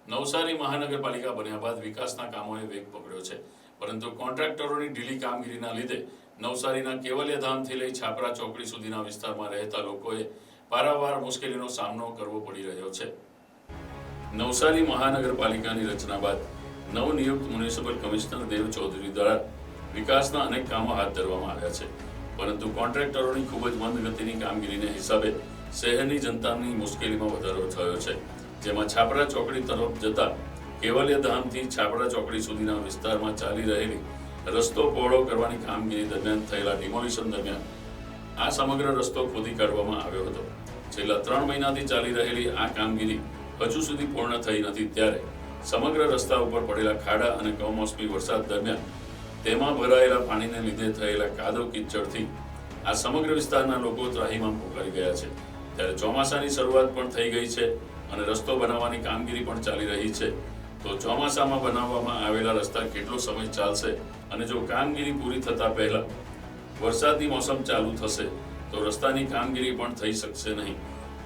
નવસારી મહાનગરપાલિકા બન્યા બાદ વિકાસના કામોએ વેગ પકડ્યો છે, પરંતુ કોન્ટ્રાક્ટરોની ઢીલી કામગીરીના લીધે નવસારીના કેવલ્યધામથી લઈ છાપરા ચોકડી સુધીના વિસ્તારમાં રહેતા લોકોએ પારાવાર મુશ્કેલીનો સામનો કરવો પડી રહ્યો છે. નવસારી મહાનગરપાલિકાની રચના બાદ નવનિયુક્ત મ્યુનિસિપલ કમિશનર દેવ ચૌધરી દ્વારા વિકાસના અનેક કામો હાથ ધરવામાં આવ્યા છે, પરંતુ કોન્ટ્રાક્ટરોની ખૂબ જ મંદ ગતિની કામગીરીને હિસાબે શહેરની જનતાની મુશ્કેલીમાં વધારો થયો છે. જેમાં છાપરા ચોકડી તરફ જતા કેવલ્યધામથી છાપરા ચોકડી સુધીના વિસ્તારમાં ચાલી રહેલી રસ્તો પહોળો કરવાની કામગીરી દરમિયાન થયેલા ડિમોલિશન દરમિયાન આ સમગ્ર રસ્તો ખોદી કાઢવામાં આવ્યો હતો. છેલ્લા 3 મહિનાથી ચાલી રહેલી આ કામગીરી હજુ સુધી પૂર્ણ થઈ નથી, ત્યારે સમગ્ર રસ્તા ઉપર પડેલા ખાડા અને કમોસમી વરસાદ દરમિયાન તેમાં ભરાયેલા પાણીને લીધે થયેલા કાદવ કિચડથી આ સમગ્ર વિસ્તારના લોકો ત્રાહિમામ પોકારી ગયા છે. ત્યારે ચોમાસાની શરૂઆત પણ થઈ ગઈ છે અને રસ્તો બનાવવાની કામગીરી પણ ચાલી રહી છે. તો ચોમાસામાં બનાવવામાં આવેલા રસ્તા કેટલો સમય ચાલશે અને જો કામગીરી પૂરી થતા પહેલા વરસાદની મોસમ ચાલુ થશે તો રસ્તાની કામગીરી પણ થઈ શકશે નહીં.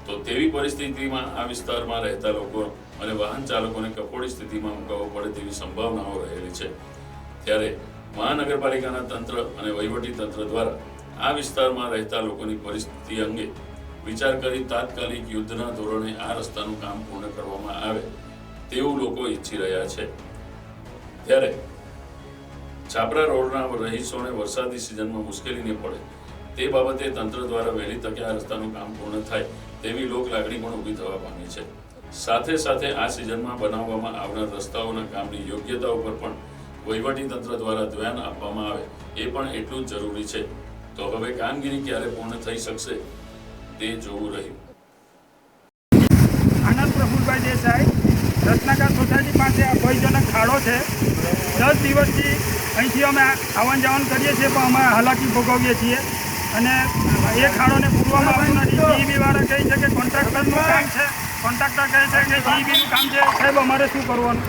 તો તેવી પરિસ્થિતિમાં આ વિસ્તારમાં રહેતા લોકો અને વાહન ચાલકોને કફોડી સ્થિતિમાં મુકાવવો પડે તેવી સંભાવનાઓ રહેલી છે. ત્યારે મહાનગરપાલિકાના તંત્ર અને વહીવટી તંત્ર દ્વારા આ વિસ્તારમાં રહેતા લોકોની પરિસ્થિતિ અંગે વિચાર કરી તાત્કાલિક યુદ્ધના ધોરણે આ રસ્તાનું કામ પૂર્ણ કરવામાં આવે તેવું લોકો ઈચ્છી રહ્યા છે. ત્યારે છાપરા રોડના રહીશોને વરસાદી સિઝનમાં મુશ્કેલી ન પડે તે બાબતે તંત્ર દ્વારા વહેલી તકે આ રસ્તાનું કામ પૂર્ણ થાય તેવી લોક લાગણી પણ ઊભી થવા પામી છે. સાથે સાથે આ સિઝનમાં બનાવવામાં આવનાર રસ્તાઓના કામની યોગ્યતા ઉપર પણ વહીવટી તંત્ર દ્વારા ધ્યાન આપવામાં આવે એ પણ એટલું જ જરૂરી છે. તો હવે કામગીરી ક્યારે પૂર્ણ થઈ શકશે તે જોવું રહ્યું. આનંદ પ્રફુલભાઈ દેસાઈ, રત્નાકર સોસાયટી પાસે આ ભયજનક ખાડો છે. 10 દિવસથી અહીંથી અમે આવન જાવન કરીએ છીએ, પણ અમે હાલાકી ભોગવીએ છીએ અને એ ખાડોને પૂરવામાં આવતું નથી. જીઈબી વાળા કહે છે કે કોન્ટ્રાક્ટરનું કામ છે, કોન્ટ્રાક્ટર કહે છે કે જીઈબીનું કામ છે. સાહેબ, અમારે શું કરવાનું?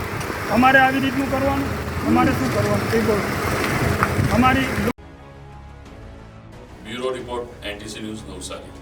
અમારે આવી રીતનું કરવાનું? અમારે શું કરવાનું એ બોલો. અમારી bureau report, NTC news, Navsari.